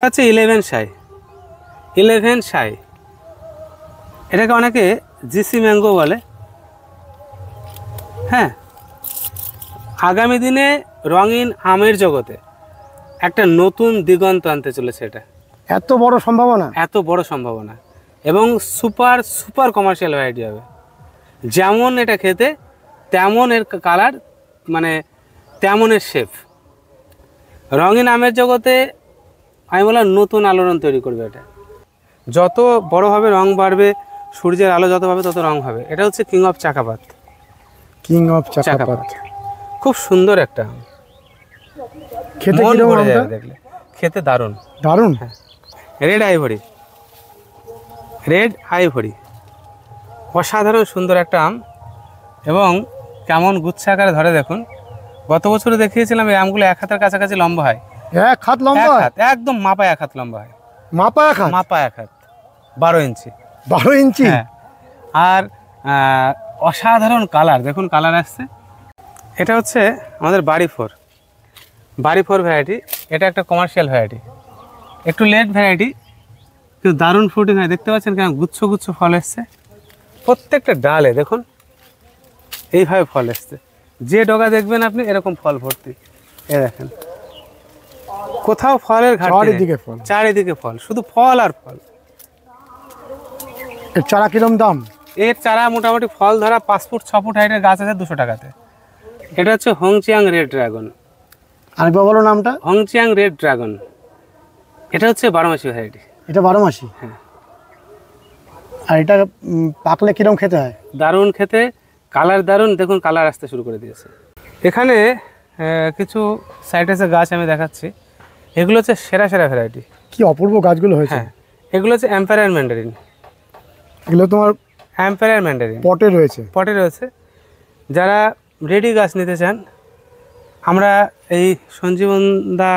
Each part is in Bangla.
আছে 11 শাই। 11 শাই এটাকে অনেকে জিসি ম্যাঙ্গো বলে। হ্যাঁ, আগামী দিনে রঙিন আমের জগতে একটা নতুন দিগন্ত আনতে চলেছে। এটা এত বড় সম্ভাবনা, এত বড় সম্ভাবনা এবং সুপার সুপার কমার্শিয়াল ভ্যারাইটি হবে। যেমন এটা খেতে তেমন এর কালার, মানে তেমন এর শেপ। রঙিন আমের জগতে আমি বললাম নতুন আলোড়ন তৈরি করবে। এটা যত বড় হবে রং বাড়বে, সূর্যের আলো যত পাবে তত রং হবে। এটা হচ্ছে কিং অফ চাকাপাত। কিং অফ চাকাপাত খুব সুন্দর একটা আম, খেতে মন কিরকম ভরে আমটা? যাবে দেখলে। খেতে দারুণ দারুণ। হ্যাঁ, রেড আইভরি, রেড আইভরি অসাধারণ সুন্দর একটা আম। এবং কেমন গুচ্ছ আকারে ধরে দেখুন। গত বছরে দেখিয়েছিলাম এই আমগুলো 1 হাতের কাছাকাছি লম্বা হয়। 1 হাত লম্বা? 1 হাত, একদম মাপা 1 হাত লম্বা হয়। মাপা 1 হাত? মাপা 1 হাত, 12 ইঞ্চি। 12 ইঞ্চি? হ্যাঁ। আর অসাধারণ কালার দেখুন, কালার আসছে। এটা হচ্ছে আমাদের বাড়ি ফোর ভ্যারাইটি। এটা একটা কমার্শিয়াল ভ্যারাইটি, একটু লেট ভ্যারাইটি, কিন্তু দারুণ ফ্রুটিং হয়। দেখতে পাচ্ছেন কেমন গুচ্ছ গুচ্ছ ফল এসছে প্রত্যেকটা ডালে। দেখুন এইভাবে ফল এসছে। যে ডগা দেখবেন আপনি এরকম ফল ভর্তি। এ দেখেন, কোথাও ফলের ঘাটতি নেই। চারিদিকে ফল, চারিদিকে ফল, শুধু ফল আর ফল। এর চারা কিরম দাম? এর চারা মোটামুটি ফল ধরা 5 ফুট 6 ফুট হাইটের গাছ আছে 200 টাকাতে। এটা হচ্ছে হংচিয়াং রেড ড্রাগন। আরেকবার বলো নামটা। হংচিয়াং রেড ড্রাগন। এটা হচ্ছে 12 মাসি ভ্যারাইটি। এটা 12 মাসি? হ্যাঁ। আর এটা পাকলে কিরম খেতে হয়? দারুণ খেতে, কালার দারুণ। দেখুন কালার আসতে শুরু করে দিয়েছে। এখানে কিছু সাইটাসের গাছ আমি দেখাচ্ছি। এগুলো হচ্ছে সেরা ভ্যারাইটি। কি অপূর্ব গাছগুলো হয়েছে। হ্যাঁ, এগুলো হচ্ছে এম্পায়ার ম্যান্ডারিন। এগুলো তোমার এম্পায়ার ম্যান্ডারিন পটে রয়েছে। যারা রেডি গাছ নিতে চান, আমরা এই সঞ্জীবন দা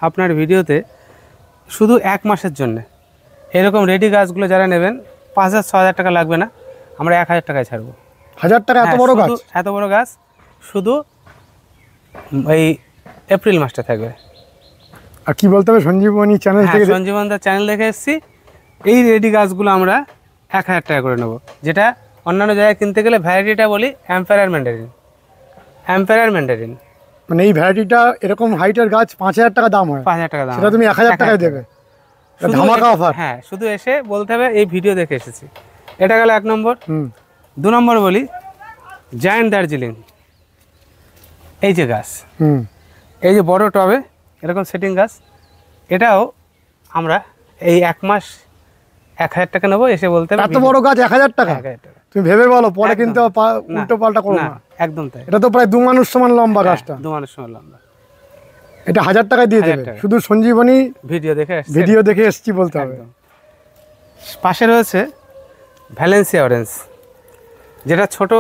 আপনার ভিডিওতে শুধু 1 মাসের জন্য এরকম রেডি গাছগুলো যারা নেবেন 5,000-6,000 টাকা লাগবে না, আমরা 1,000 টাকায় ছাড়বো। 1000 টাকা? এত বড় গাছ? এত বড় গাছ শুধু এই এপ্রিল মাসটা থাকবে। আর কি বলতে হবে, সঞ্জীবনী চ্যানেল থেকে? সঞ্জীবন দা চ্যানেল দেখে এসেছি। এই রেডি গাছগুলো আমরা 1,000 টাকা করে নেব, যেটা অন্যান্য জায়গায় কিনতে গেলে ভ্যারাইটিটা বলি এম্পায়ার ম্যান্ডারিন। মানে এই ভ্যারাইটিটা এরকম হাইটের গাছ 5,000 টাকা দাম হয়? 5,000 টাকা দাম, সেটা তুমি 1,000 টাকায় দেবে? ধামাকা অফার। হ্যাঁ, শুধু এসে বলতে হবে এই ভিডিও দেখে এসেছি। এটা গেল 1 নম্বর। 2 নম্বর বলি জায়ান্ট দার্জিলিং। এই যে গাছ, এই যে বড় টবে এরকম সেটিং গাছ, এটাও আমরা এই 1 মাস 1,000 টাকা নেবো। এসে বলতে হবে এত বড় গাছ 1,000 টাকা? তুমি ভেবে বলো, পরে কিন্তু উল্টো পাল্টা করো না। একদম তাই। এটা তো প্রায় 2 মানুষ সমান লম্বা গাছটা। 2 মানুষ সমান লম্বা। এটা 1,000 টাকায় দিয়ে দেবে শুধু সঞ্জীবনী ভিডিও দেখে এসেছি বলতে হবে। পাশে রয়েছে ভ্যালেন্সিয়া অরেঞ্জ, যেটা ছোট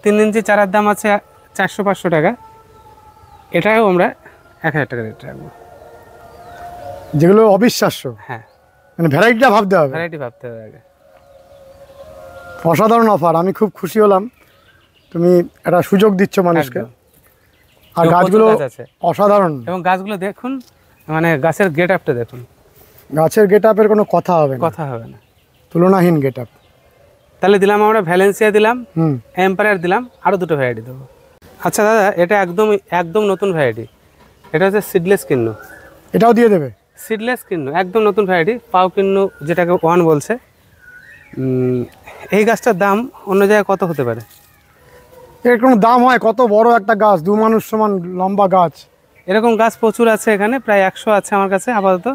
3 ইঞ্চি চারার দাম আছে 400-500 টাকা। এটাও আমরা 1,000 টাকা রেট রাখবো। যেগুলো অবিশ্বাস্য। হ্যাঁ, মানে ভ্যারাইটিটা ভাবতে হবে আগে। অসাধারণ অফার, আমি খুব খুশি হলাম। তুমি একটা সুযোগ দিচ্ছ মানুষকে। আর গাছগুলো অসাধারণ। এবং গাছগুলো দেখুন, মানে গাছের গেট আপটা দেখুন। গাছের গেট আপের কোনো কথা হবে না, তুলনাহীন গেট আপ। তাহলে দিলাম আমরা ভ্যালেন্সিয়া দিলাম, এম্পায়ার দিলাম, আরও 2টো ভ্যারাইটি দেবো। আচ্ছা দাদা, এটা একদম নতুন ভ্যারাইটি। এটা হচ্ছে সিডলেস কিন্নু। এটাও দিয়ে দেবে? সিডলেস কিন্নু একদম নতুন ভ্যারাইটি, পাও কিন্নু, যেটাকে 1 বলছে। এই গাছটার দাম অন্য জায়গায় কত হতে পারে? এর কোনো দাম হয়? কত বড় একটা গাছ, 2 মানুষ সমান লম্বা গাছ। এরকম গাছ প্রচুর আছে এখানে, প্রায় 100 আছে আমার কাছে আপাতত।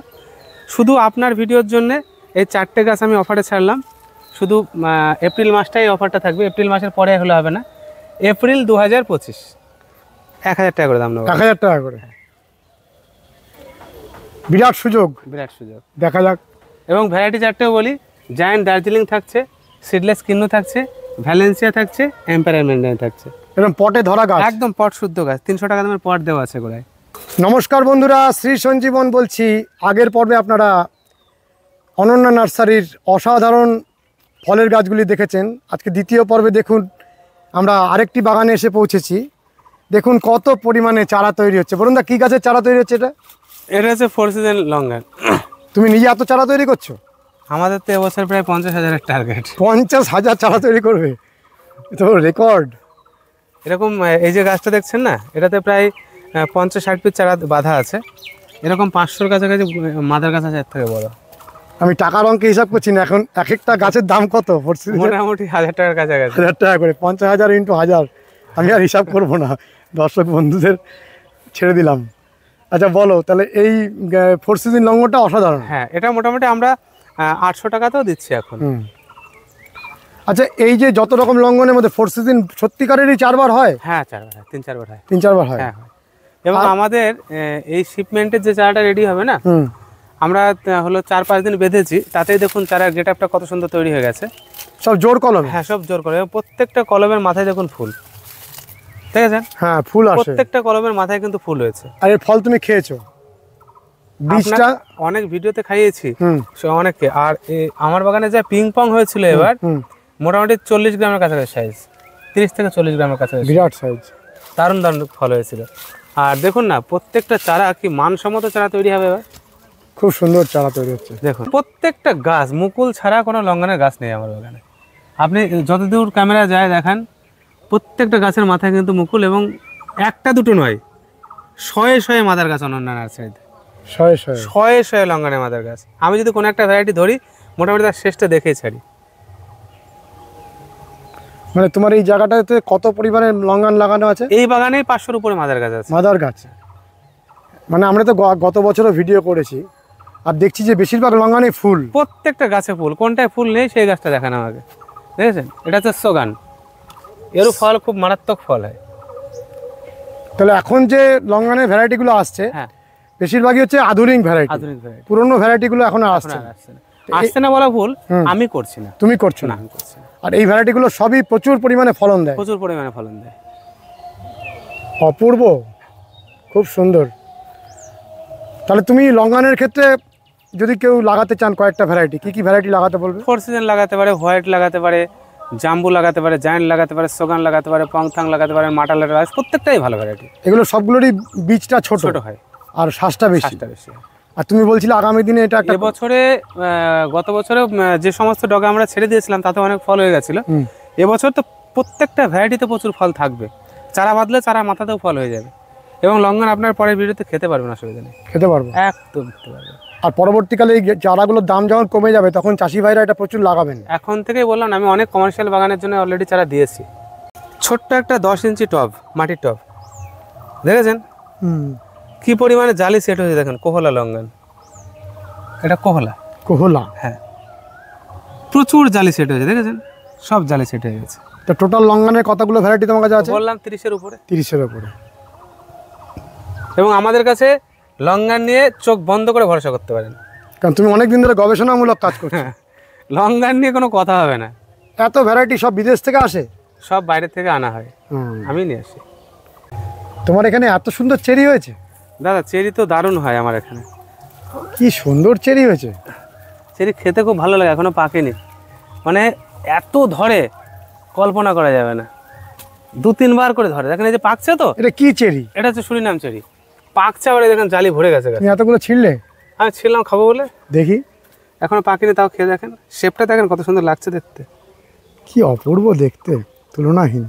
শুধু আপনার ভিডিওর জন্য এই 4টে গাছ আমি অফারে ছাড়লাম। শুধু এপ্রিল মাসটাই অফারটা থাকবে, এপ্রিল মাসের পরে হলে হবে না। এপ্রিল 2025, 1,000 টাকা করে দাম নেবো। 1,000 টাকা করে? বিরাট সুযোগ। দেখা যাক। এবং ভ্যারাইটি 4টেও বলি, জায়ান্ট দার্জিলিং থাকছে, সিডলেস কিন্নু থাকছে, ভ্যালেন্সিয়া থাকছে, এম্পায়ার ম্যান্ডারিন থাকছে। এরকম পটে ধরা গাছ, একদম পট শুদ্ধ গাছ। 300 টাকা দামের পট দেওয়া আছে গোড়ায়। নমস্কার বন্ধুরা, শ্রী সঞ্জীবন বলছি। আগের পর্বে আপনারা অনন্যা নার্সারির অসাধারণ ফলের গাছগুলি দেখেছেন। আজকে দ্বিতীয় পর্বে দেখুন, আমরা আরেকটি বাগানে এসে পৌঁছেছি। দেখুন কত পরিমাণে চারা তৈরি হচ্ছে। বলুন দা, কী গাছের চারা তৈরি হচ্ছে এটা? এটা হচ্ছে 4 সিজন লঙ্গান। তুমি নিজে এত চারা তৈরি করছো? আমাদের তো এবছর প্রায় 50,000-এর টার্গেট। 50,000 চারা তৈরি করবে, তো রেকর্ড। এরকম এই যে গাছটা দেখছেন না, এটাতে প্রায় 50-60 পিস চারা বাঁধা আছে। এরকম 500-র কাছাকাছি মাদার গাছ আছে এর থেকে বড়। আমি টাকার অঙ্কে হিসাব করছি না এখন, এক একটা গাছের দাম কত? মোটামুটি 1000 টাকার কাছাকাছি। 1000 টাকা করে, 50,000 × 1000। আমি আর হিসাব করবো না, দর্শক বন্ধুদের ছেড়ে দিলাম। আচ্ছা বলো তাহলে, এই 4 সিজন লঙ্গনটা অসাধারণ। হ্যাঁ, এটা মোটামুটি আমরা 800 টাকাতেও দিচ্ছি এখন। আচ্ছা, এই যে যত রকম লঙ্ঘনের মধ্যে 4 সিজন সত্যিকারেরই 4 বার হয়? হ্যাঁ, 4 বার হয়, 3-4 বার হয়। 3-4 বার হয়। হ্যাঁ, এবং আমাদের এই শিপমেন্টের যে চারাটা রেডি হবে না, আমরা হলো 4-5 দিন বেঁধেছি, তাতেই দেখুন চারার গেট আপটা কত সুন্দর তৈরি হয়ে গেছে। সব জোর কলম? হ্যাঁ, সব জোর করে। প্রত্যেকটা কলমের মাথায় দেখুন ফুল, ঠিক আছে? হ্যাঁ, ফুল আসে। প্রত্যেকটা কলমের মাথায় কিন্তু ফুল হয়েছে। আর এর ফল তুমি খেয়েছো? বীজটা অনেক ভিডিওতে খাইয়েছি অনেককে। আর আমার বাগানে যা পিং পং হয়েছিল এবার, মোটামুটি 40 গ্রামের কাছাকাছি সাইজ, 30 থেকে 40 গ্রামের কাছাকাছি, বিরাট সাইজ। দারুণ দারুণ ফল হয়েছিল। আর দেখুন না, প্রত্যেকটা চারা কি মানসম্মত চারা তৈরি হবে এবার। খুব সুন্দর চারা তৈরি হচ্ছে। দেখুন প্রত্যেকটা গাছ মুকুল ছাড়া কোনো লঙ্ঘনের গাছ নেই আমার বাগানে। আপনি যতদূর ক্যামেরা যায় দেখান, প্রত্যেকটা গাছের মাথায় কিন্তু মুকুল, এবং একটা দুটো নয়, শয়ে শয়ে মাদার গাছ অনন্যা নার্সারিতে, শয়ে শয়ে লঙ্ঘনের মাদার গাছ। আমি যদি কোনো একটা ভ্যারাইটি ধরি, মোটামুটি তার শেষটা দেখেই ছাড়ি। মানে তোমার এই জায়গাটাতে কত পরিমাণে লঙ্ঘন লাগানো আছে? এই বাগানে 500-র উপরে মাদার গাছ আছে। মাদার গাছ, মানে আমরা তো গত বছরও ভিডিও করেছি, আর দেখছি যে বেশিরভাগ লঙ্ঘনে ফুল, প্রত্যেকটা গাছে ফুল। কোনটায় ফুল নেই সেই গাছটা দেখানো আমাকে, দেখেছেন? এটা হচ্ছে সোগান, এরও ফল খুব মারাত্মক ফল হয়। তাহলে এখন যে লঙ্ঘনের ভ্যারাইটিগুলো আসছে, হ্যাঁ, বেশিরভাগই হচ্ছে আধুনিক ভ্যারাইটি। আধুনিক ভ্যারাইটি, পুরনো ভ্যারাইটিগুলো এখন আর আসছে না। আসছে না বলা ভুল, আমি করছি না। তুমি করছো না? আমি করছি না। আর এই ভ্যারাইটিগুলো সবই প্রচুর পরিমাণে ফলন দেয়। প্রচুর পরিমাণে ফলন দেয়। অপূর্ব, খুব সুন্দর। তাহলে তুমি লঙ্ঘনের ক্ষেত্রে যদি কেউ লাগাতে চান কয়েকটা ভ্যারাইটি, কি কি ভ্যারাইটি লাগাতে বলবে? 4 সিজন লাগাতে পারে, হোয়াইট লাগাতে পারে, জাম্বু লাগাতে পারে, জায়ান্ট লাগাতে পারে, সোগান লাগাতে পারে, পংথাং লাগাতে পারে, মাটালের রাইস, প্রত্যেকটাই ভালো ভ্যারাইটি। এগুলো সবগুলোরই বীজটা ছোট ছোট হয় আর শ্বাসটা বেশি। শ্বাসটা বেশি। আর তুমি বলছিলে আগামী দিনে এটা একটা, এবছরে গত বছরে যে সমস্ত ডগা আমরা ছেড়ে দিয়েছিলাম তাতে অনেক ফল হয়ে গেছিল। এবছর তো প্রত্যেকটা ভ্যারাইটিতে প্রচুর ফল থাকবে। চারা বাঁধলে চারা মাথাতেও ফল হয়ে যাবে, এবং লঙ্ঘন আপনার পরের ভিডিওতে খেতে পারবেন, অসুবিধা নেই, খেতে পারবো, একদম খেতে পারবেন। আর পরবর্তীকালে এই চারাগুলোর দাম যখন কমে যাবে তখন চাষি ভাইরা এটা প্রচুর লাগাবেন। এখন থেকেই বললাম, আমি অনেক কমার্শিয়াল বাগানের জন্য অলরেডি চারা দিয়েছি। ছোট্ট একটা 10 ইঞ্চি টব, মাটির টব, দেখেছেন কি পরিমাণে জালি সেট হয়েছে? দেখেন, কোহলা লঙ্ঘন, এটা কোহলা। কোহলা? হ্যাঁ, প্রচুর জালি সেট হয়েছে, দেখেছেন? সব জালি সেট হয়ে গেছে। তো টোটাল লঙ্ঘনের কতগুলো ভ্যারাইটি তোমার কাছে আছে? বললাম 30-এর উপরে। 30-এর উপরে। এবং আমাদের কাছে লঙ্ঘন নিয়ে চোখ বন্ধ করে ভরসা করতে পারেন, কারণ তুমি অনেক দিন ধরে গবেষণামূলক কাজ করছো। লঙ্ঘন নিয়ে কোনো কথা হবে না। এত ভ্যারাইটি সব বিদেশ থেকে আসে? সব বাইরে থেকে আনা হয়, আমি নিয়ে আসি। তোমার এখানে এত সুন্দর চেরি হয়েছে? দাদা, চেরি তো দারুণ হয় আমার এখানে। কি সুন্দর চেরি হয়েছে! চেরি খেতে খুব ভালো লাগে, এখনো পাকেনি, মানে এত ধরে কল্পনা করা যাবে না। 2-3 বার করে ধরে, দেখেন এই যে পাকছে। তো এটা কি চেরি? এটা হচ্ছে সুরিনাম চেরি, পাকছে আবার, দেখেন জালি ভরে গেছে। তুমি এতগুলো ছিঁড়লে? আমি ছিলাম খাবো বলে, দেখি। এখনো পাকেনি, তাও খেয়ে দেখেন। শেপটা দেখেন কত সুন্দর লাগছে দেখতে, কি অপূর্ব দেখতে, তুলনাহীন।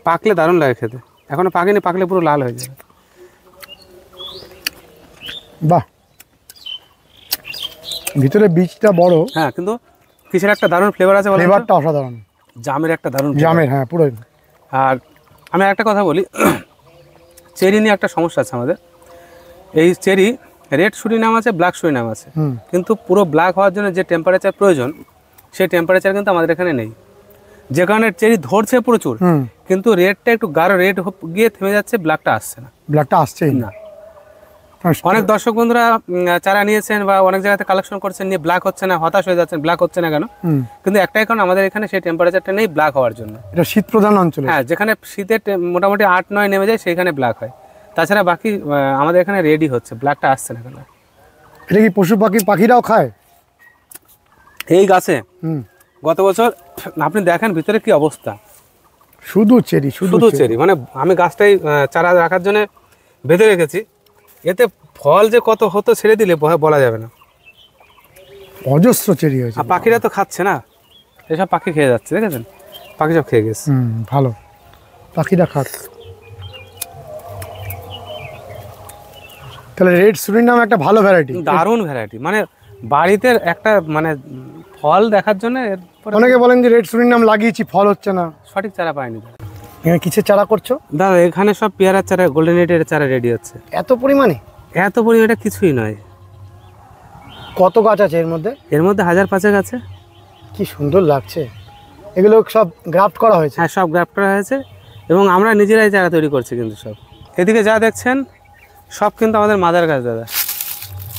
পাকলে দারুণ লাগে খেতে, এখনো পাকেনি, পাকলে পুরো লাল হয়ে যাবে। বাহ, ভিতরে বীজটা বড়। হ্যাঁ, কিন্তু কিসের একটা দারুণ ফ্লেভার আছে, ফ্লেভারটা অসাধারণ। জামের একটা দারুণ, জামের, হ্যাঁ পুরো। আর আমি একটা কথা বলি, চেরি নিয়ে একটা সমস্যা আছে আমাদের। এই চেরি রেড সুরিনাম আছে, ব্ল্যাক সুরিনাম আছে, কিন্তু পুরো ব্ল্যাক হওয়ার জন্য যে টেম্পারেচার প্রয়োজন সেই টেম্পারেচার কিন্তু আমাদের এখানে নেই। যে কারণে চেরি ধরছে প্রচুর, কিন্তু রেডটা একটু গাঢ় রেড গিয়ে থেমে যাচ্ছে, ব্ল্যাকটা আসছে না। ব্ল্যাকটা আসছেই না। অনেক দর্শক বন্ধুরা চারা নিয়েছেন বা অনেক জায়গাতে কালেকশন করছেন, নিয়ে ব্ল্যাক হচ্ছে না, হতাশ হয়ে যাচ্ছেন, ব্ল্যাক হচ্ছে না কেন? কিন্তু একটাই কারণ, আমাদের এখানে সেই টেম্পারেচারটা নেই ব্ল্যাক হওয়ার জন্য। এটা শীত প্রধান অঞ্চল। হ্যাঁ, যেখানে শীতের মোটামুটি 8-9 নেমে যায় সেখানে ব্ল্যাক হয়, তাছাড়া বাকি আমাদের এখানে রেডি হচ্ছে, ব্ল্যাকটা আসছে না কেন? এটা কি পশু পাখিরাও খায় এই গাছে? গত বছর আপনি দেখেন ভিতরে কি অবস্থা, শুধু চেরি, শুধু চেরি। মানে আমি গাছটাই চারা রাখার জন্য বেঁধে রেখেছি, এতে ফল যে কত হতো ছেড়ে দিলে বলা যাবে না। অজস্র চেরি হয়েছে। আর পাখিরা তো খাচ্ছে না, এসব পাখি খেয়ে যাচ্ছে, দেখেছেন পাখি সব খেয়ে গেছে। ভালো, পাখিটা খাক। তাহলে রেড সুরিনাম একটা ভালো ভ্যারাইটি, দারুণ ভ্যারাইটি, মানে বাড়িতে একটা মানে ফল দেখার জন্য। অনেকে বলেন যে রেড সুরিনাম লাগিয়েছি ফল হচ্ছে না, সঠিক চারা পাইনি। এখানে কিসের চারা করছো দাদা? এখানে সব পেয়ারার চারা, গোল্ডেন রেডের চারা রেডি হচ্ছে। এত পরিমাণে? এত পরিমাণে এটা কিছুই নয়। কত গাছ আছে এর মধ্যে? এর মধ্যে 1000-5 আছে। কি সুন্দর লাগছে। এগুলো সব গ্রাফট করা হয়েছে? হ্যাঁ, সব গ্রাফট করা হয়েছে এবং আমরা নিজেরাই চারা তৈরি করছি কিন্তু সব। এদিকে যা দেখছেন সব কিন্তু আমাদের মাদার গাছ দাদা।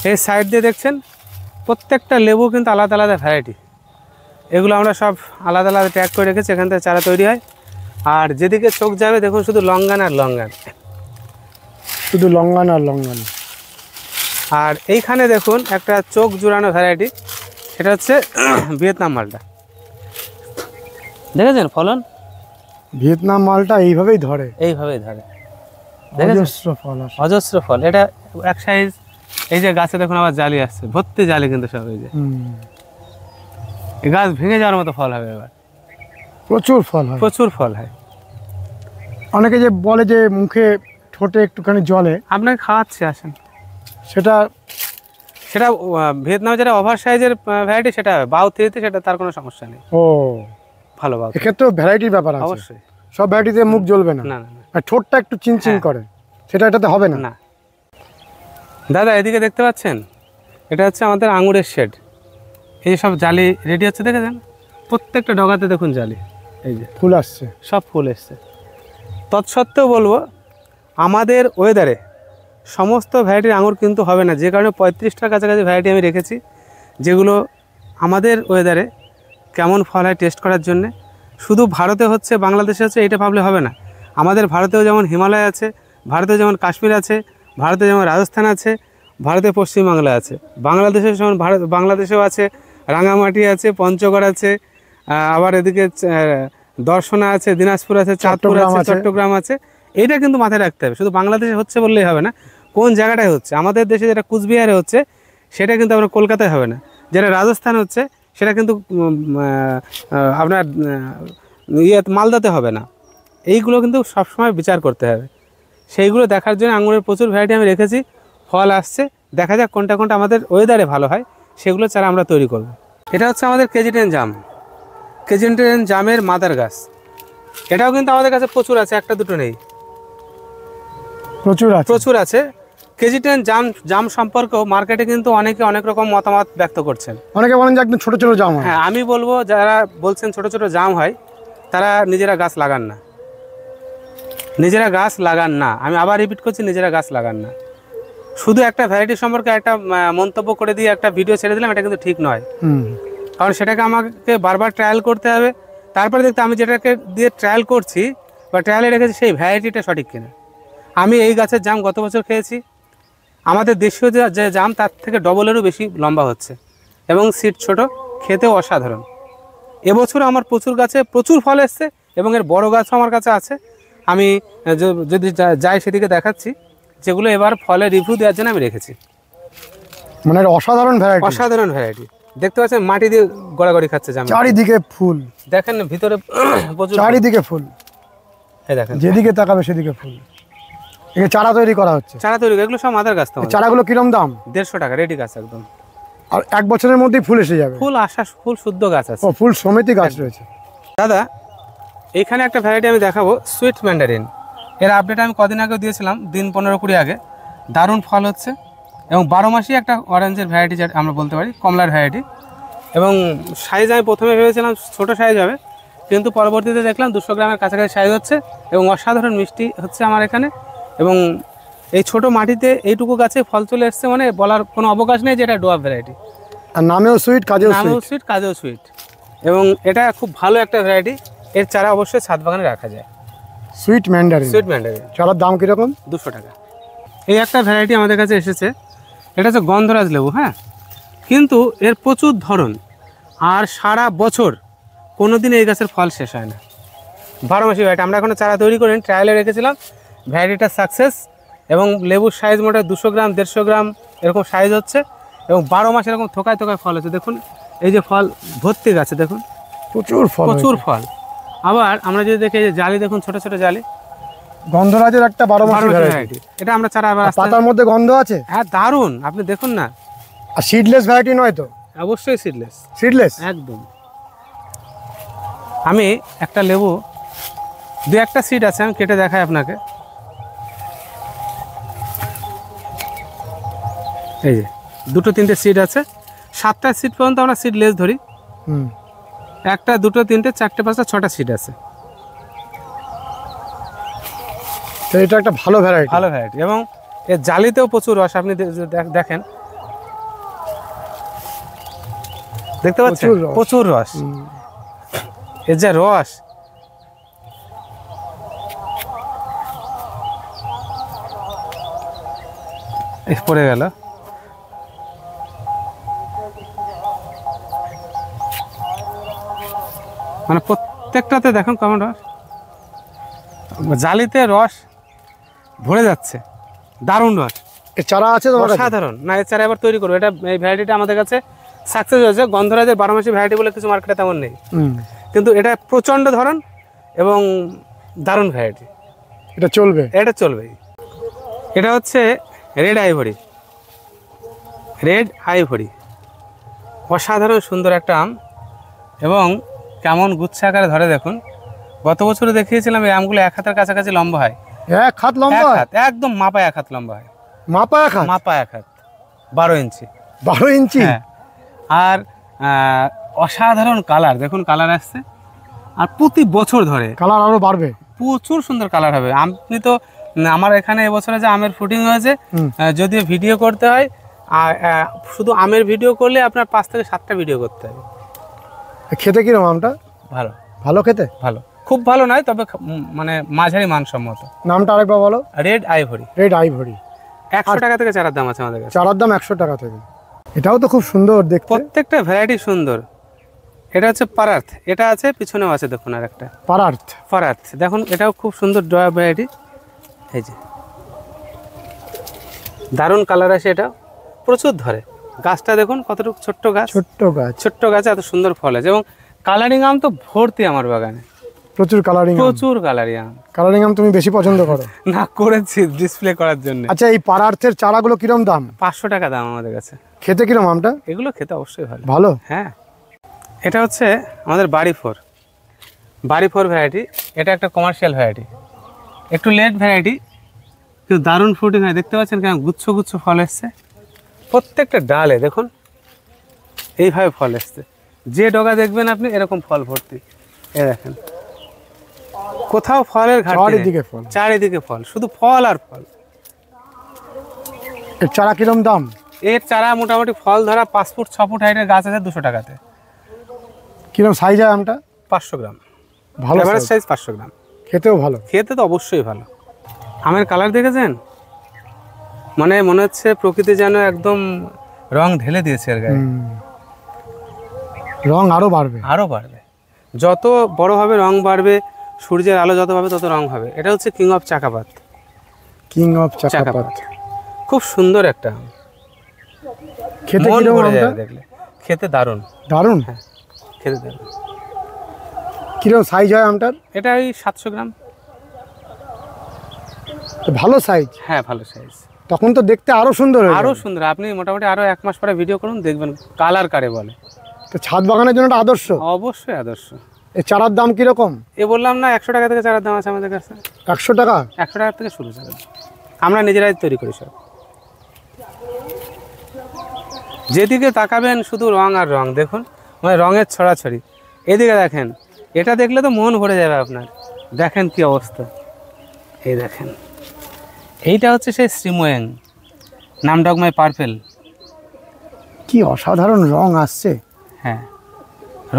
এই সাইড দিয়ে দেখছেন প্রত্যেকটা লেবু কিন্তু আলাদা আলাদা ভ্যারাইটি। এগুলো আমরা সব আলাদা আলাদা ট্যাগ করে রেখেছি, এখান থেকে চারা তৈরি হয়। আর যেদিকে চোখ যাবে দেখুন শুধু লঙ্গান আর লঙ্গান, শুধু লঙ্গান আর লঙ্গান। আর এইখানে দেখুন একটা চোখ জুড়ানো ভ্যারাইটি, এটা হচ্ছে ভিয়েতনাম মালটা। দেখেছেন ফলন? ভিয়েতনাম মালটা এইভাবেই ধরে, এইভাবেই ধরে, অজস্র ফল আসে। অজস্র ফল। এটা এক সাইজ। এই যে গাছে দেখুন আবার জালি আসছে, ভর্তি জালি কিন্তু সব। এই যে এই গাছ ভেঙে যাওয়ার মতো ফল হবে এবার, প্রচুর ফল হয়, প্রচুর ফল হয়। অনেকে যে বলে যে মুখে ঠোঁটে একটুখানি জলে, আপনাকে খাওয়াচ্ছি, আসেন। সেটা সেটা ভিয়েতনামে যেটা ওভার সাইজের ভ্যারাইটি সেটা বাউ থ্রিতে, সেটা তার কোনো সমস্যা নেই। ও, ভালো বাউ। এক্ষেত্রেও ভ্যারাইটির ব্যাপার আছে। অবশ্যই, সব ভ্যারাইটিতে মুখ জ্বলবে না, না না না, আর ঠোঁটটা একটু চিনচিন হ্যাঁ। করে, সেটা এটাতে হবে না। না দাদা, এদিকে দেখতে পাচ্ছেন এটা হচ্ছে আমাদের আঙুরের শেড। এই সব জালি রেডি হচ্ছে, দেখেছেন প্রত্যেকটা ডগাতে দেখুন জালি। এই যে ফুল আসছে, সব ফুল এসছে। তৎসত্ত্বেও বলবো আমাদের ওয়েদারে সমস্ত ভ্যারাইটির আঙুর কিন্তু হবে না, যে কারণে 35টার কাছাকাছি ভ্যারাইটি আমি রেখেছি, যেগুলো আমাদের ওয়েদারে কেমন ফল হয় টেস্ট করার জন্যে। শুধু ভারতে হচ্ছে, বাংলাদেশে হচ্ছে, এটা ভাবলে হবে না। আমাদের ভারতেও যেমন হিমালয় আছে, ভারতে যেমন কাশ্মীর আছে, ভারতে যেমন রাজস্থান আছে, ভারতে পশ্চিমবাংলা আছে, বাংলাদেশে যেমন বাংলাদেশেও আছে, রাঙামাটি আছে, পঞ্চগড় আছে, আবার এদিকে দর্শনা আছে, দিনাজপুর আছে, চাঁদপুর আছে, চট্টগ্রাম আছে। এইটা কিন্তু মাথায় রাখতে হবে। শুধু বাংলাদেশে হচ্ছে বললেই হবে না, কোন জায়গাটায় হচ্ছে। আমাদের দেশে যেটা কুচবিহারে হচ্ছে সেটা কিন্তু আপনার কলকাতায় হবে না, যেটা রাজস্থান হচ্ছে সেটা কিন্তু আপনার মালদাতে হবে না। এইগুলো কিন্তু সবসময় বিচার করতে হবে। সেইগুলো দেখার জন্য আঙুরের প্রচুর ভ্যারাইটি আমি রেখেছি। ফল আসছে, দেখা যাক কোনটা কোনটা আমাদের ওয়েদারে ভালো হয়, সেগুলো চারা আমরা তৈরি করব। এটা হচ্ছে আমাদের KG10 জাম, KG10 জামের মাদার গাছ। এটাও কিন্তু আমাদের কাছে প্রচুর আছে, একটা দুটো নেই, প্রচুর আছে। KG10 জাম সম্পর্কেও মার্কেটে কিন্তু অনেকে অনেক রকম মতামত ব্যক্ত করছেন। অনেকে বলেন যে একদম ছোট ছোট জাম হয়। হ্যাঁ, আমি বলবো যারা বলছেন ছোট ছোট জাম হয়, তারা নিজেরা গাছ লাগান না, নিজেরা গাছ লাগান না। আমি আবার রিপিট করছি, নিজেরা গাছ লাগান না। শুধু একটা ভ্যারাইটি সম্পর্কে একটা মন্তব্য করে দিয়ে একটা ভিডিও ছেড়ে দিলাম, এটা কিন্তু ঠিক নয়। কারণ সেটাকে আমাকে বারবার ট্রায়াল করতে হবে, তারপরে দেখতে আমি যেটাকে দিয়ে ট্রায়াল করছি বা ট্রায়ালে রেখেছি সেই ভ্যারাইটিটা সঠিক কিনা। আমি এই গাছের জাম গত বছর খেয়েছি, আমাদের দেশীয় যে জাম তার থেকে ডবলেরও বেশি লম্বা হচ্ছে এবং সিড ছোট, খেতেও অসাধারণ। এবছর আমার প্রচুর গাছে প্রচুর ফল এসছে এবং এর বড় গাছও আমার কাছে আছে। আমি যদি যাই সেদিকে দেখাচ্ছি, যেগুলো এবার ফলের রিভিউ দেওয়ার জন্য আমি রেখেছি। মানে অসাধারণ ভ্যারাইটি, অসাধারণ ভ্যারাইটি। দেখতে পাচ্ছেন মাটি দিয়ে গড়াগড়ি খাচ্ছে জাম, চারিদিকে ফুল, দেখেন ভিতরে প্রচুর, চারিদিকে ফুল, এই দেখেন যেদিকে তাকাবে সেদিকে ফুল। এখানে চারা তৈরি করা হচ্ছে, চারা তৈরি, এগুলো সব মাদার গাছ। তো চারাগুলো কিরম দাম? 150 টাকা রেডি গাছ একদম। আর 1 বছরের মধ্যেই ফুল এসে যাবে? ফুল আসা, ফুল শুদ্ধ গাছ আছে। ও, ফুল সমেতই গাছ রয়েছে। দাদা এইখানে একটা ভ্যারাইটি আমি দেখাবো, সুইট ম্যান্ডারিন। এর আপডেট আমি কদিন আগেও দিয়েছিলাম, দিন 15-20 আগে। দারুণ ফল হচ্ছে এবং 12 মাসই একটা অরেঞ্জের ভ্যারাইটি, যেটা আমরা বলতে পারি কমলার ভ্যারাইটি। এবং সাইজ আমি প্রথমে ভেবেছিলাম ছোটো সাইজ হবে, কিন্তু পরবর্তীতে দেখলাম 200 গ্রামের কাছাকাছি সাইজ হচ্ছে এবং অসাধারণ মিষ্টি হচ্ছে আমার এখানে। এবং এই ছোট মাটিতে এইটুকু গাছে ফল চলে এসছে, মানে বলার কোনো অবকাশ নেই যে এটা ডোয়াব ভ্যারাইটি। আর নামেও সুইট, কাজেও সুইট, কাজেও সুইট। এবং এটা খুব ভালো একটা ভ্যারাইটি। এর চারা অবশ্যই ছাদ বাগানে রাখা যায়। সুইট ম্যান্ডারিন, সুইট ম্যান্ডারিন চারার দাম কীরকম? 200 টাকা। এই একটা ভ্যারাইটি আমাদের কাছে এসেছে, এটা হচ্ছে গন্ধরাজ লেবু। হ্যাঁ, কিন্তু এর প্রচুর ধরন, আর সারা বছর কোনো দিন এই গাছের ফল শেষ হয় না। 12 মাসি ভ্যারাইটি। আমরা এখনও চারা তৈরি করিনি, ট্রায়ালে রেখেছিলাম। ভ্যারাইটিটা সাকসেস এবং লেবুর সাইজ মোটে 200 গ্রাম 150 গ্রাম এরকম সাইজ হচ্ছে এবং 12 মাস এরকম থোকায় থোকায় ফল আছে। দেখুন এই যে ফল ভর্তি গাছে, দেখুন প্রচুর ফল, প্রচুর ফল। আবার আমরা যদি দেখি এই যে জালি, দেখুন ছোট ছোট জালি, গন্ধরাজের একটা 12 মাসি ভ্যারাইটি। ভ্যারাইটি। এটা আমরা চারা আবার পাতার মধ্যে গন্ধ আছে। হ্যাঁ দারুণ, আপনি দেখুন না। আর সিডলেস ভ্যারাইটি নয় তো? অবশ্যই সিডলেস, সিডলেস একদম। আমি একটা লেবু, দু একটা সিড আছে, আমি কেটে দেখাই আপনাকে। এই যে 2-3টে সিড আছে, 7টা সিড পর্যন্ত আমরা সিডলেস ধরি। হুম, 1টা 2টো 3টে 4টে 5টা 6টা সিড আছে। তো এটা একটা ভালো ভ্যারাইটি। ভালো ভ্যারাইটি এবং এর জালিতেও প্রচুর রস। আপনি দেখেন, দেখতে পাচ্ছেন প্রচুর রস। প্রচুর রস। এর যে রস, পড়ে গেল। মানে প্রত্যেকটাতে দেখুন কেমন রস, জালিতে রস ভরে যাচ্ছে, দারুণ রস। এর চারা আছে তোমার কাছে? সাধারণ না, এর চারা এবার তৈরি করবো। এটা এই ভ্যারাইটিটা আমাদের কাছে সাকসেস হয়েছে। গন্ধরাজের 12 মাসি ভ্যারাইটি বলে কিছু মার্কেটে তেমন নেই, কিন্তু এটা প্রচণ্ড ধরন এবং দারুণ ভ্যারাইটি। এটা চলবে? এটা চলবেই। এটা হচ্ছে রেড আইভরি। রেড আইভরি অসাধারণ সুন্দর একটা আম এবং কেমন গুচ্ছ আকারে ধরে দেখুন। গত বছরে দেখিয়েছিলাম এই আমগুলো 1 হাতের কাছাকাছি লম্বা হয়। 1 হাত লম্বা? 1 হাত, একদম মাপা 1 হাত লম্বা হয়। মাপা 1 হাত? মাপা 1 হাত, 12 ইঞ্চি। 12 ইঞ্চি? হ্যাঁ। আর অসাধারণ কালার, দেখুন কালার আসছে। আর প্রতি বছর ধরে কালার আরো বাড়বে? প্রচুর সুন্দর কালার হবে। আপনি তো, আমার এখানে এবছরে যে আমের ফুটিং হয়েছে, যদিও ভিডিও করতে হয়, আর শুধু আমের ভিডিও করলে আপনার 5 থেকে 7টা ভিডিও করতে হবে। খেতে কিরকম আমটা? ভালো। ভালো খেতে? ভালো, খুব ভালো নয়, তবে মানে মাঝারি মানসম্মত। নামটা আরেকবার বলো। Red ivory. Red ivory. 100 টাকা থেকে চারার দাম আছে আমাদের কাছে। চারার দাম 100 টাকা থেকে। এটাও তো খুব সুন্দর দেখতে। প্রত্যেকটা ভ্যারাইটি সুন্দর। এটা হচ্ছে পারার্থ, এটা আছে পিছনেও আছে, দেখুন আর একটা পারার্থ। পারার্থ, দেখুন এটাও খুব সুন্দর ড্রয়া ভ্যারাইটি। এই যে দারুণ কালার আছে, এটা প্রচুর ধরে। গাছটা দেখুন কতটুকু ছোট্ট গাছ, ছোট্ট গাছ, ছোট্ট গাছে এত সুন্দর ফল আছে এবং কালারিং আম তো ভর্তি আমার বাগানে। প্রচুর কালারিং, প্রচুর কালারিং আম। কালারিং আম তুমি বেশি পছন্দ করো? না, করেছি ডিসপ্লে করার জন্য। আচ্ছা, এই পারার্থের চারাগুলো কিরম দাম? 500 টাকা দাম আমাদের কাছে। খেতে কিরম আমটা? এগুলো খেতে অবশ্যই ভালো। ভালো? হ্যাঁ। এটা হচ্ছে আমাদের বাড়ি 4 ভ্যারাইটি। এটা একটা কমার্শিয়াল ভ্যারাইটি, একটু লেট ভ্যারাইটি, কিন্তু দারুণ ফ্রুটিং হয়। দেখতে পাচ্ছেন কেমন গুচ্ছ গুচ্ছ ফল এসছে প্রত্যেকটা ডালে, দেখুন এইভাবে ফল এসছে। যে ডগা দেখবেন আপনি এরকম ফল ভর্তি। এ দেখেন, কোথাও ফলের ঘাটতি নেই। চারিদিকে ফল, চারিদিকে ফল, শুধু ফল আর ফল। এর চারা কিরম দাম? এর চারা মোটামুটি ফল ধরা 5 ফুট 6 ফুট হাইটের গাছ আছে 200 টাকাতে। কিরম সাইজ হয় আমটা? 500 গ্রাম, ভালো সাইজ 500 গ্রাম। খেতেও ভালো? খেতে তো অবশ্যই ভালো। আমের কালার দেখেছেন, মানে মনে হচ্ছে প্রকৃতি যেন একদম রং ঢেলে দিয়েছে এর গায়ে। রং আরো বাড়বে? আরও বাড়বে, যত বড় হবে রং বাড়বে, সূর্যের আলো যত পাবে তত রং হবে। এটা হচ্ছে কিং অফ চাকাপাত। কিং অফ চাকাপাত, খুব সুন্দর একটা আম। খেতে মন কিরম ভরে আমটা? যাবে দেখলে, খেতে দারুণ। দারুণ? হ্যাঁ, খেতে দারুণ। কিরম সাইজ হয় আমটার? এটা ওই 700 গ্রাম। ভালো সাইজ? হ্যাঁ, ভালো সাইজ। তখন তো দেখতে আরো সুন্দর হয়। আরও সুন্দর। আপনি মোটামুটি আরও 1 মাস পরে ভিডিও করুন, দেখবেন কালার কারে বলে। তো ছাদ বাগানের জন্য এটা আদর্শ? অবশ্যই আদর্শ। এই চারার দাম কিরকম? এ বললাম না, 100 টাকা থেকে চারার দাম আছে আমাদের কাছে। 100 টাকা? 100 টাকা থেকে শুরু চারা, আমরা নিজেরাই তৈরি করি সব। যেদিকে তাকাবেন শুধু রং আর রং, দেখুন মানে রঙের ছড়াছড়ি। এদিকে দেখেন, এটা দেখলে তো মন ভরে যাবে আপনার। দেখেন কি অবস্থা, এই দেখেন। এইটা হচ্ছে সেই শ্রীমোয়েং নামডকমাই পার্পেল। কি অসাধারণ রং আসছে। হ্যাঁ,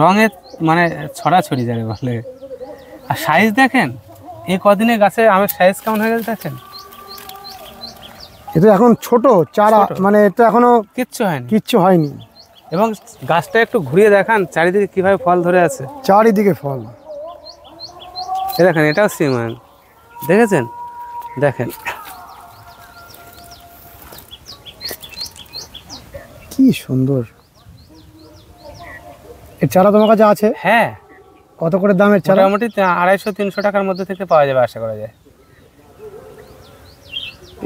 রঙের মানে ছড়াছড়ি যাবে বলে। আর সাইজ দেখেন, এই কদিনে গাছে আমের সাইজ কেমন হয়ে গেছে দেখেন। এটা এখন ছোট চারা, মানে এটা এখনো কিচ্ছু হয়নি, কিচ্ছু হয়নি। এবং গাছটা একটু ঘুরিয়ে দেখান চারিদিকে কিভাবে ফল ধরে আছে। চারিদিকে ফল। এ দেখেন, এটাও শ্রীমোয়েং, দেখেছেন? দেখেন কি সুন্দর! এর চারা তোমার কাছে আছে? হ্যাঁ। কত করে দামের চারা? মোটামুটি 250-300 টাকার মধ্যে থেকে পাওয়া যাবে আশা করা যায়।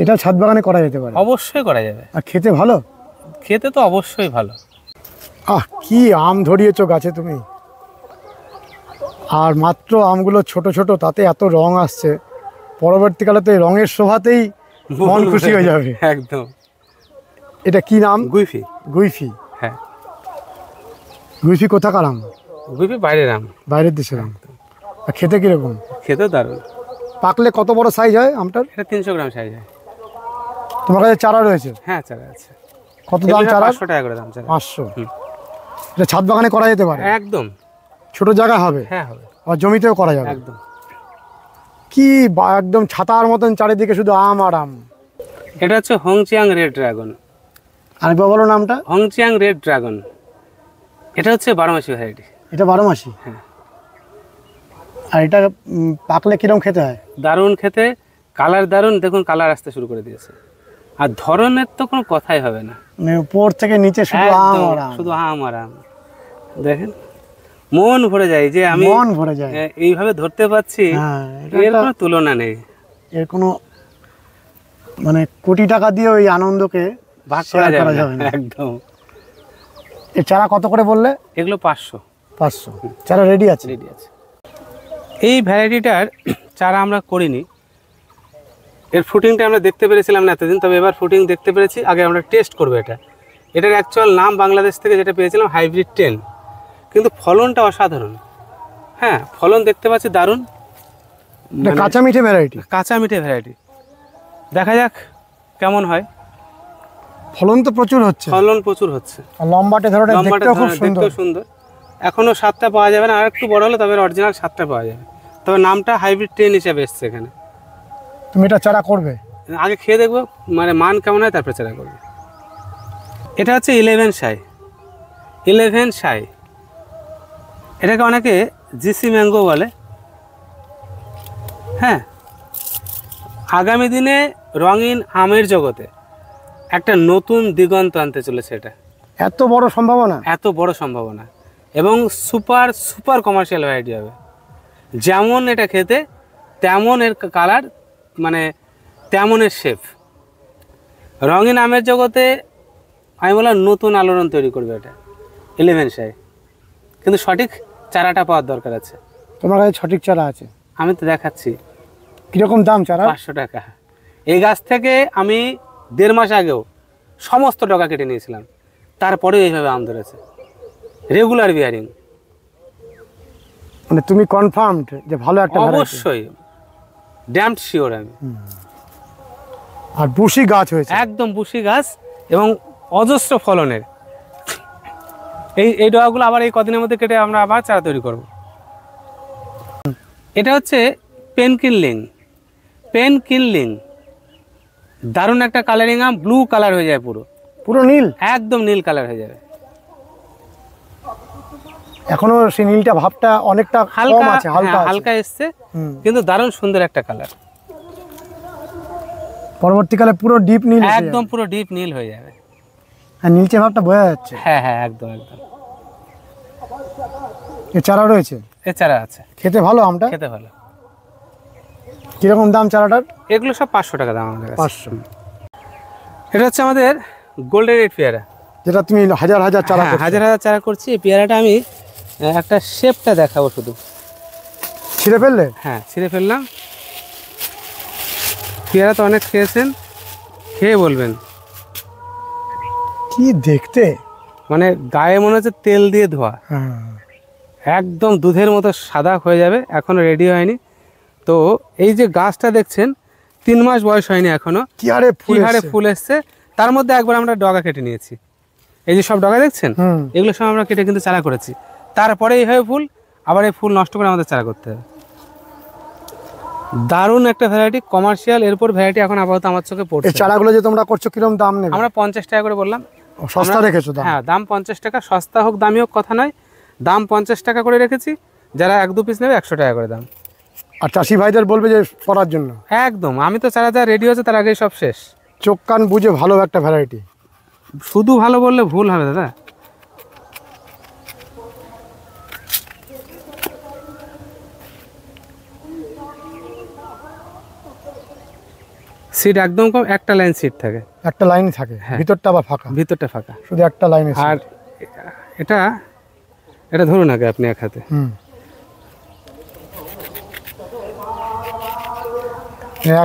এটা ছাদ বাগানে করা যেতে পারে? অবশ্যই করা যাবে। আর খেতে ভালো? খেতে তো অবশ্যই ভালো। কি আম ধরিয়েছো গাছে তুমি! আর মাত্র আমগুলো ছোট ছোট, তাতে এত রং আসছে, পরবর্তীকালে তো এই রঙের শোভাতেই মন খুশি হয়ে যাবে। একদম। এটা কি নাম? গুইফি। গুইফি? হ্যাঁ। গুইফি কোথাকার আম? গুইফি বাইরের আম। বাইরের দেশের আম। আর খেতে কিরকম? খেতেও দারুণ। পাকলে কত বড় সাইজ হয় আমটার? এটা 300 গ্রাম সাইজ হয়। তোমার কাছে চারা রয়েছে? হ্যাঁ, চারা আছে। কত দাম চারা? 500 টাকা করে দাম চারা। 500? এটা ছাদ বাগানে করা যেতে পারে? একদম। ছোট জায়গা হবে? হ্যাঁ, হবে। আর জমিতেও করা যাবে? একদম। কি একদম ছাতার মতন চারিদিকে শুধু আম আর আম। এটা হচ্ছে হংচিয়াং রেড ড্রাগন। আরেকবার বলো নামটা। হংচিয়াং রেড ড্রাগন। এটা হচ্ছে 12 মাসি ভ্যারাইটি। এটা 12 মাসি? হ্যাঁ। আর এটা পাকলে কিরকম খেতে হয়? দারুণ খেতে, কালার দারুণ। দেখুন কালার আসতে শুরু করে দিয়েছে। আর ধরনের তো কোনো কথাই হবে না, মানে উপর থেকে নিচে শুধু আম আর আম, শুধু আম আর আম। দেখেন মন ভরে যায় যে আমি মন ভরে যায় এইভাবে ধরতে পাচ্ছি। হ্যাঁ, এর কোনো তুলনা নেই। এর কোনো মানে কোটি টাকা দিয়ে ওই আনন্দকে ভাগ শেয়ার করা যাবে না। না। একদম। এর চারা কত করে বললে? এগুলো 500। 500 চারা রেডি আছে? রেডি আছে। এই ভ্যারাইটিটার চারা আমরা করিনি। এর ফুটিংটা আমরা দেখতে পেরেছিলাম না এতদিন, তবে এবার ফুটিং দেখতে পেরেছি। আগে আমরা টেস্ট করবো এটা। এটার অ্যাকচুয়াল নাম বাংলাদেশ থেকে যেটা পেয়েছিলাম হাইব্রিড 10, কিন্তু ফলনটা অসাধারণ। হ্যাঁ, ফলন দেখতে পাচ্ছি দারুণ। এটা কাঁচা মিঠে ভ্যারাইটি? কাঁচা মিঠে ভ্যারাইটি। দেখা যাক কেমন হয়। ফলন তো প্রচুর হচ্ছে। ফলন প্রচুর হচ্ছে। আর লম্বাটে ধরনের, দেখতেও খুব সুন্দর। সুন্দর। এখনো 7টা পাওয়া যাবে না, আর একটু বড় হলে তবে অরিজিনাল 7টা পাওয়া যাবে। তবে নামটা হাইব্রিড 10 হিসেবে এসছে এখানে। তুমি এটা চারা করবে? আগে খেয়ে দেখবো মানে মান কেমন হয়, তারপরে চারা করবো। এটা হচ্ছে 11 শাই। 11 শাই, এটাকে অনেকে জিসি ম্যাঙ্গো বলে। হ্যাঁ, আগামী দিনে রঙিন আমের জগতে একটা নতুন দিগন্ত আনতে চলেছে এটা। এত বড় সম্ভাবনা? এত বড় সম্ভাবনা, এবং সুপার সুপার কমার্শিয়াল ভ্যারাইটি হবে। যেমন এটা খেতে, তেমন এর কালার, মানে তেমন এর শেপ। রঙিন আমের জগতে আমি বললাম নতুন আলোড়ন তৈরি করবে এটা 11 শাই। কিন্তু সঠিক চারাটা পাওয়ার দরকার আছে। তোমার কাছে সঠিক চারা আছে? আমি তো দেখাচ্ছি। কীরকম দাম চারা? 500 টাকা। এই গাছ থেকে আমি 1.5 মাস আগেও সমস্ত টাকা কেটে নিয়েছিলাম, তারপরে এইভাবে আম ধরেছে। Regular bearing. মানে তুমি কনফার্মড যে ভালো একটা ভ্যারাইটি? অবশ্যই, ড্যামড শিওর আমি। আর বুশি গাছ হয়েছে? একদম বুশি গাছ এবং অজস্র ফলনের। এই ডগাগুলো আবার এই কদিনের মধ্যে কেটে আমরা আবার চারা তৈরি করব। এটা হচ্ছে পেনকিনলিং। পেনকিনলিং দারুণ একটা কালারিং আম। ব্লু কালার হয়ে যায়, পুরো পুরো নীল, একদম নীল কালার হয়ে যাবে। এখনো সেই নীলটা ভাবটা অনেকটা কম আছে, হালকা হালকা এসছে, কিন্তু দারুণ সুন্দর একটা কালার। পরবর্তীকালে পুরো ডিপ নীল, একদম পুরো ডিপ নীল হয়ে যাবে। আর নীলচে ভাবটা বোঝা যাচ্ছে। হ্যাঁ হ্যাঁ, একদম একদম। এর চারা রয়েছে? এর চারা আছে। খেতে ভালো আমটা? খেতে ভালো। কিরকম দাম চারাটার? এগুলো সব 500 টাকা দাম আমাদের কাছে। 500। এটা হচ্ছে আমাদের গোল্ডেন রেড পেয়ারা, যেটা তুমি হাজার হাজার চারা করছো। হাজার হাজার চারা করছি। এই পেয়ারাটা আমি একটা শেপটা দেখাবো শুধু। ছিঁড়ে ফেললে? হ্যাঁ, ছিঁড়ে ফেললাম। পেয়ারা তো অনেক খেয়েছেন, খেয়ে বলবেন। কি দেখতে, মানে গায়ে মনে হচ্ছে তেল দিয়ে ধোয়া। একদম দুধের মতো সাদা হয়ে যাবে। এখনো রেডি হয়নি। তো এই যে গাছটা দেখছেন, 3 মাস বয়স হয়নি এখনো, কি হারে ফুল এসছে। তার মধ্যে একবার আমরা ডগা কেটে নিয়েছি। এই যে সব ডগা দেখছেন, এগুলো সব আমরা কেটে কিন্তু চারা করেছি। তারপরে এইভাবে ফুল, আবার এই ফুল নষ্ট করে আমাদের চারা করতে হবে। দারুণ একটা ভ্যারাইটি, কমার্শিয়াল। এরপর ভ্যারাইটি এখন আপাতত আমার চোখে পড়ছে। এই চারাগুলো যে তোমরা করছো কিরকম দাম নেবে? আমরা 50 টাকা করে বললাম। সস্তা রেখেছো দাম? হ্যাঁ, দাম 50 টাকা। সস্তা হোক দামি হোক কথা নয়, দাম 50 টাকা করে রেখেছি। যারা 1-2 পিস নেবে 100 টাকা করে দাম। আর চাষি ভাইদের বলবে যে করার জন্য। একদম, আমি তো চারা যা রেডি হচ্ছে তার আগেই সব শেষ। চোখ কান বুঝে ভালো একটা ভ্যারাইটি। শুধু ভালো বললে ভুল হবে দাদা। সিট একদম কম, একটা লাইন সিট থাকে, একটা লাইন থাকে, হ্যাঁ। ভিতরটা আবার ফাঁকা, ভিতরটা ফাঁকা, শুধু একটা লাইনে। আর এটা এটা ধরুন আগে আপনি এক হাতে,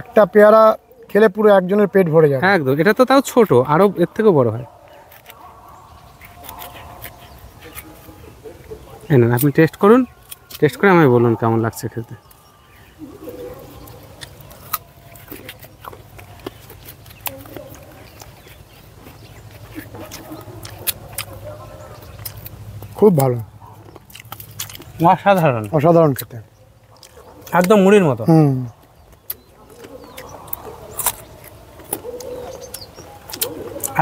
একটা পেয়ারা খেলে পুরো একজনের পেট ভরে যাবে। হ্যাঁ একদম। এটা তো তাও ছোট, আরো এর থেকেও বড় হয়। এই না, আপনি টেস্ট করুন, টেস্ট করে আমায় বলুন কেমন লাগছে খেতে। খুব ভালো, অসাধারণ, অসাধারণ খেতে, একদম মুড়ির মতো।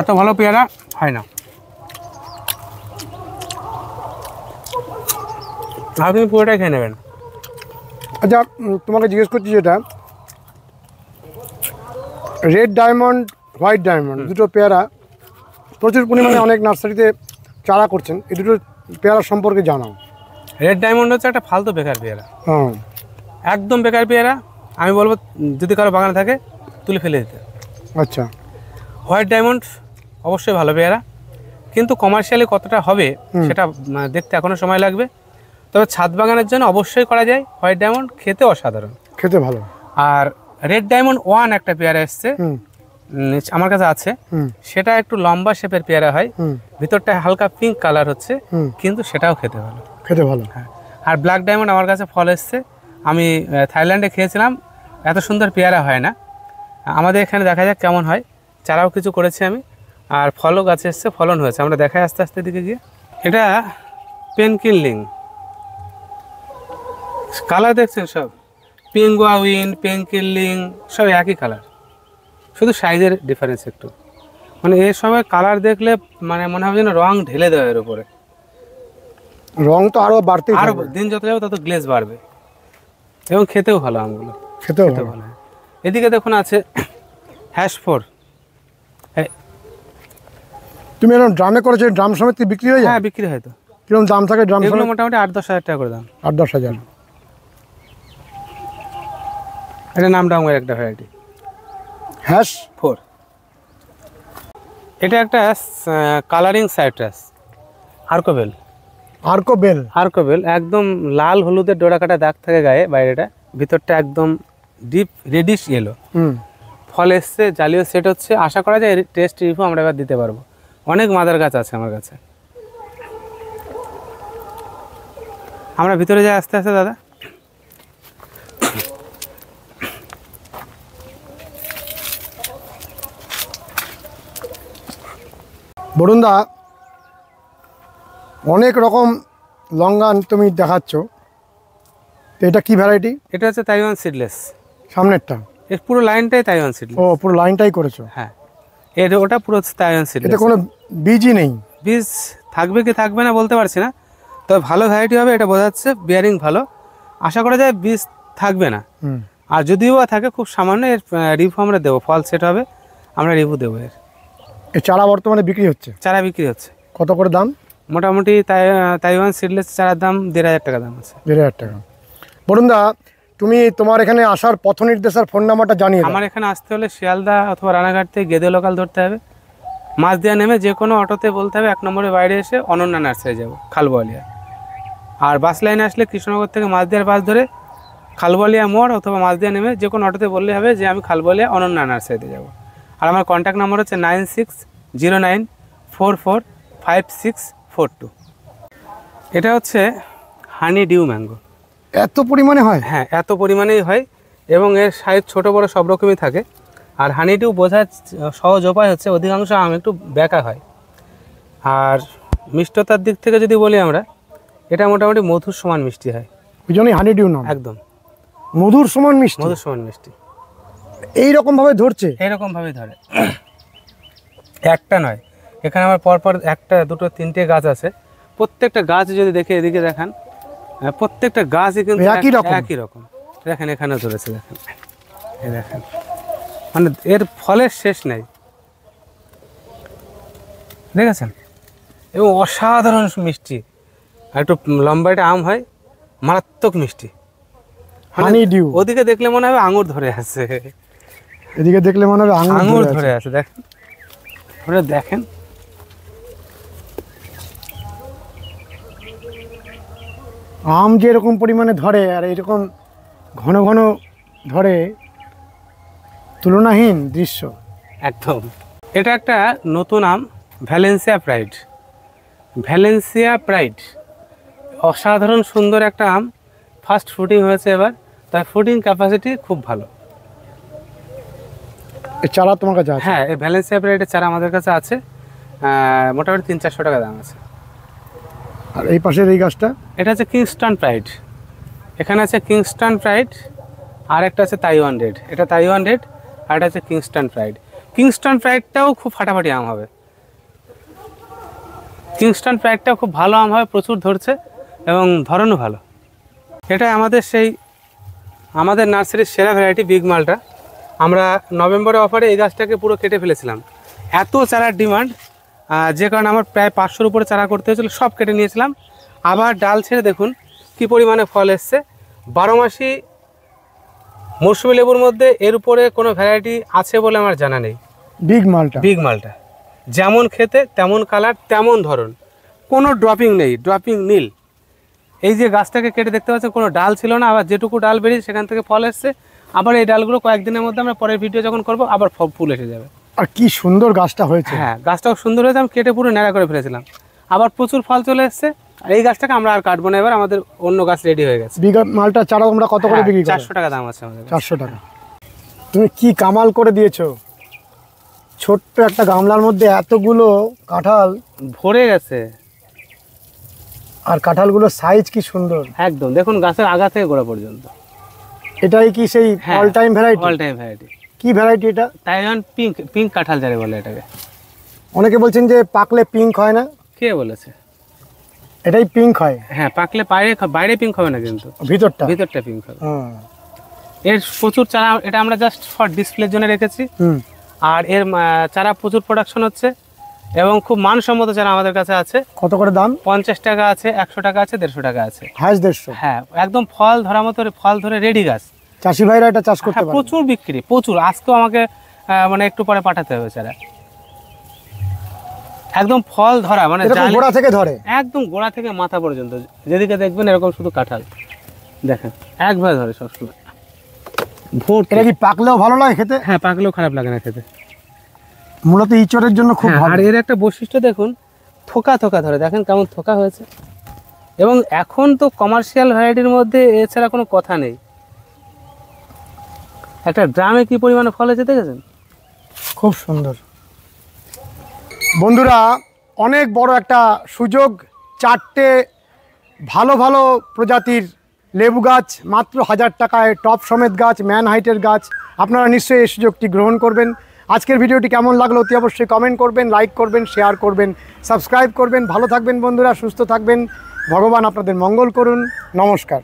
এত ভালো পেয়ারা হয় না। আপনি পুরোটাই খেয়ে নেবেন। আচ্ছা, তোমাকে জিজ্ঞেস করছি, যেটা রেড ডায়মন্ড, হোয়াইট ডায়মন্ড, দুটো পেয়ারা প্রচুর পরিমাণে অনেক নার্সারিতে চারা করছেন, এই দুটো পেয়ারা সম্পর্কে জানাও। রেড ডায়মন্ড হচ্ছে একটা ফালতু বেকার পেয়ারা, হ্যাঁ, একদম বেকার পেয়ারা। আমি বলবো যদি কারো বাগানে থাকে তুলে ফেলে দিতে। আচ্ছা। হোয়াইট ডায়মন্ড অবশ্যই ভালো পেয়ারা, কিন্তু কমার্শিয়ালি কতটা হবে সেটা দেখতে এখনও সময় লাগবে। তবে ছাদ বাগানের জন্য অবশ্যই করা যায়। হোয়াইট ডায়মন্ড খেতে অসাধারণ, খেতে ভালো। আর রেড ডায়মন্ড 1 একটা পেয়ারা এসছে, আমার কাছে আছে, সেটা একটু লম্বা শেপের পেয়ারা হয়, ভিতরটা হালকা পিঙ্ক কালার হচ্ছে, কিন্তু সেটাও খেতে ভালো, খেতে ভালো। হ্যাঁ। আর ব্ল্যাক ডায়মন্ড আমার কাছে ফল এসছে, আমি থাইল্যান্ডে খেয়েছিলাম, এত সুন্দর পেয়ারা হয় না। আমাদের এখানে দেখা যাক কেমন হয়। চারাও কিছু করেছি আমি, আর ফলও গাছে এসছে, ফলন হয়েছে, আমরা দেখাই আস্তে আস্তে দিকে গিয়ে। এটা পেনকিনলিং, কালার দেখছেন সব পেঙ্গুইন, পেনকিনলিং সব একই কালার, শুধু সাইজের ডিফারেন্স একটু। মানে এর সময় কালার দেখলে মানে মনে হবে যেন রং ঢেলে দেওয়া এর উপরে, রং তো আরো বাড়তে, আর দিন যত যাবে তত গ্লেজ বাড়বে, এবং খেতেও ভালো আমগুলো, খেতেও ভালো। এদিকে দেখুন আছে হ্যাশ 4। তুমি এরকম ড্রামে করেছো, ড্রাম সমেত বিক্রি হয়ে যায়? হ্যাঁ বিক্রি হয় তো। কিরকম দাম থাকে ড্রাম এগুলো সমেত? মোটামুটি 8-10 হাজার টাকা করে দাম। 8-10 হাজার। এটা নামটা আমার একটা ভ্যারাইটি হ্যাশ 4। এটা একটা কালারিং সাইট্রাস, আর্কোবেল। আর্কোবেল, আর্কোবেল একদম লাল হলুদের ডোরা কাটা দাগ থাকে গায়ে, বাইরেটা, ভিতরটা একদম ডিপ রেডিশ ইয়েলো। ফল এসছে, জালিও সেট হচ্ছে, আশা করা যায় টেস্ট রিভিউ আমরা এবার দিতে পারবো। অনেক মাদার গাছ আছে আমার কাছে। আমরা ভিতরে যাই আস্তে আস্তে দাদা। বরুণদা, অনেক রকম লঙ্গান তুমি দেখাচ্ছ, তো এটা কি ভ্যারাইটি? এটা হচ্ছে তাইওয়ান সিডলেস, সামনেরটা? এর পুরো লাইনটাই তাইওয়ান সিডলেস। ও, পুরো লাইনটাই করেছো? হ্যাঁ, ওটা পুরো হচ্ছে তাইওয়ান সিডলেস। এটা কোনো বীজই নেই? বীজ থাকবে কি থাকবে না বলতে পারছি না, তবে ভালো ভ্যারাইটি হবে এটা বোঝা যাচ্ছে, বিয়ারিং ভালো, আশা করা যায় বীজ থাকবে না। আর যদিও বা থাকে খুব সামান্য, এর রিভিউ আমরা দেবো, ফল সেট হবে আমরা রিভিউ দেবো। এই চারা বর্তমানে বিক্রি হচ্ছে? চারা বিক্রি হচ্ছে। কত করে দাম? মোটামুটি তাইওয়ান সিডলেস চারার দাম 1,500 টাকা দাম আছে। 1,500 টাকা। বরুণদা, তুমি তোমার এখানে আসার পথ নির্দেশ আর ফোন নাম্বারটা জানিয়ে দাও। আমার এখানে আসতে হলে শিয়ালদা অথবা রানাঘাট থেকে গেদে লোকাল ধরতে হবে, মাঝদিয়া নেমে যে কোনো অটোতে বলতে হবে 1 নম্বরের বাইরে এসে অনন্যা নার্সারি যাবো, খালবলিয়া। আর বাস লাইনে আসলে কৃষ্ণনগর থেকে মাঝদিয়ার বাস ধরে খালবলিয়া মোড় অথবা মাঝদিয়া নেমে যে কোনো অটোতে বললে হবে যে আমি খালবলিয়া অনন্যা নার্সারিতে যাবো। আর আমার কন্ট্যাক্ট নাম্বার হচ্ছে 9609445642। এটা হচ্ছে হানি ডিউ ম্যাঙ্গো। এত পরিমাণে হয়? হ্যাঁ, এত পরিমাণেই হয়, এবং এর সাইজ ছোট বড় সব রকমই থাকে। আর হানি ডিউ বোঝার সহজ উপায় হচ্ছে অধিকাংশ আম একটু বেঁকা হয়। আর মিষ্টতার দিক থেকে যদি বলি আমরা, এটা মোটামুটি মধুর সমান মিষ্টি হয়, ওই জন্যই হানি ডিউ নাম। একদম মধুর সমান মিষ্টি। মধুর সমান মিষ্টি। এইরকমভাবে ধরছে? এইরকমভাবেই ধরে, একটা নয়, এখানে আমার পরপর 1, 2, 3টে গাছ আছে। প্রত্যেকটা গাছ যদি দেখে এদিকে দেখান, প্রত্যেকটা গাছই কিন্তু একই রকম। দেখেন এখানেও ধরেছে, দেখেন, এই দেখেন, মানে এর ফলের শেষ নেই। দেখেছেন, এবং অসাধারণ মিষ্টি। আর একটু লম্বাইটা আম হয়, মারাত্মক মিষ্টি। হানি ডিউ। ওদিকে দেখলে মনে হবে আঙুর ধরে আছে, এদিকে দেখলে মনে হবে আঙুর ধরে আছে। দেখেন, ওটা দেখেন। আম যে এরকম পরিমাণে ধরে আর এরকম ঘন ঘন ধরে, তুলনাহীন দৃশ্য। একদম। এটা একটা নতুন আম, ভ্যালেন্সিয়া প্রাইড। ভ্যালেন্সিয়া প্রাইড অসাধারণ সুন্দর একটা আম। ফার্স্ট ফুটিং হয়েছে এবার, তার ফুটিং ক্যাপাসিটি খুব ভালো। এর চারা তোমার কাছে আছে? হ্যাঁ, এই ভ্যালেন্সিয়া প্রাইডের চারা আমাদের কাছে আছে, মোটামুটি 300-400 টাকা দাম আছে। আর এই পাশের এই গাছটা? এটা হচ্ছে কিংস্টন প্রাইড। এখানে আছে কিংস্টন প্রাইড, আর একটা আছে তাইওয়ান রেড। এটা তাইওয়ান রেড, আর এটা হচ্ছে কিংস্টন প্রাইড। কিংস্টন প্রাইডটাও খুব ফাটাফাটি আম হবে। কিংস্টন প্রাইডটাও খুব ভালো আম হবে, প্রচুর ধরছে এবং ধরনও ভালো। এটা আমাদের নার্সারির সেরা ভ্যারাইটি বিগ মালটা। আমরা নভেম্বরের অফারে এই গাছটাকে পুরো কেটে ফেলেছিলাম। এত চারার ডিমান্ড, যে কারণে আমার প্রায় 500-র উপরে চারা করতে হয়েছিল, সব কেটে নিয়েছিলাম। আবার ডাল ছেড়ে দেখুন কী পরিমাণে ফল এসছে। 12 মাসি মৌসুমি লেবুর মধ্যে এর উপরে কোনো ভ্যারাইটি আছে বলে আমার জানা নেই। বিগ মালটা যেমন খেতে, তেমন কালার, তেমন ধরন, কোনো ড্রপিং নেই, ড্রপিং নীল। এই যে গাছটাকে কেটে দেখতে পাচ্ছেন, কোনো ডাল ছিল না, আবার যেটুকু ডাল বেরিয়েছে সেখান থেকে ফল এসছে। আবার এই ডালগুলো কয়েকদিনের মধ্যে আমরা পরের ভিডিও যখন করব আবার ফুল এসে যাবে। আর কি সুন্দর গাছটা হয়েছে। হ্যাঁ, গাছটাও সুন্দর হয়েছে। আমি কেটে পুরো ন্যাড়া করে ফেলেছিলাম, আবার প্রচুর ফল চলে এসছে। আর এই গাছটাকে আমরা আর কাটবো না, এবার আমাদের অন্য গাছ রেডি হয়ে গেছে। বিগ মালটা চারা তোমরা কত করে বিক্রি করো? 400 টাকা দাম আছে আমাদের। 400 টাকা। তুমি কি কামাল করে দিয়েছো, ছোট্ট একটা গামলার মধ্যে এতগুলো কাঁঠাল ভরে গেছে। আর কাঁঠালগুলোর সাইজ কি সুন্দর একদম, দেখুন গাছের আগা থেকে গোড়া পর্যন্ত। এটাই কি সেই all time variety? All time variety. কি ভ্যারাইটি এটা? তাইওয়ান পিঙ্ক কাঁঠাল যারে বলে এটাকে। অনেকে বলছেন যে পাকলে পিঙ্ক হয় না। কে বলেছে? এটাই পিঙ্ক হয়। হ্যাঁ, পাকলে বাইরে পিঙ্ক হবে না, কিন্তু ভিতরটা পিঙ্ক হবে। এর প্রচুর চারা, এটা আমরা জাস্ট ফর ডিসপ্লের জন্য রেখেছি। আর এর চারা প্রচুর প্রোডাকশন হচ্ছে এবং খুব মানসম্মত চারা আমাদের কাছে আছে। কত করে দাম? 50 টাকা আছে, 100 টাকা আছে, 150 টাকা আছে। হাইস 150? হ্যাঁ, একদম ফল ধরা মতো, ফল ধরে রেডি গাছ। চাষি ভাইরা এটা চাষ করতে পারে। প্রচুর বিক্রি, প্রচুর। আজকেও আমাকে মানে একটু পরে পাঠাতে হবে চারা। একদম ফল ধরা, মানে গোড়া থেকে ধরে, একদম গোড়া থেকে মাথা পর্যন্ত, যেদিকে দেখবেন এরকম শুধু কাঁঠাল। দেখেন, একভাবে ধরে সবসময়। এটা কি পাকলেও ভালো লাগে খেতে? হ্যাঁ, পাকলেও খারাপ লাগে না খেতে। মূলত ইঁচড়ের জন্য খুব ভালো। আর এর একটা বৈশিষ্ট্য দেখুন, থোকা ধরে, দেখেন কেমন থোকা হয়েছে। এবং এখন তো কমার্শিয়াল ভ্যারাইটির মধ্যে এছাড়া কোনো কথা নেই। একটা ড্রামে কি পরিমাণে ফল হয়েছে দেখেছেন? খুব সুন্দর। বন্ধুরা, অনেক বড় একটা সুযোগ। 4টে ভালো ভালো প্রজাতির লেবু গাছ মাত্র 1000 টাকায়, টপ সমেত গাছ, ম্যান হাইটের গাছ। আপনারা নিশ্চয়ই এই সুযোগটি গ্রহণ করবেন। আজকের ভিডিওটি কেমন লাগলো অতি অবশ্যই কমেন্ট করবেন, লাইক করবেন, শেয়ার করবেন, সাবস্ক্রাইব করবেন। ভালো থাকবেন বন্ধুরা, সুস্থ থাকবেন। ভগবান আপনাদের মঙ্গল করুন। নমস্কার।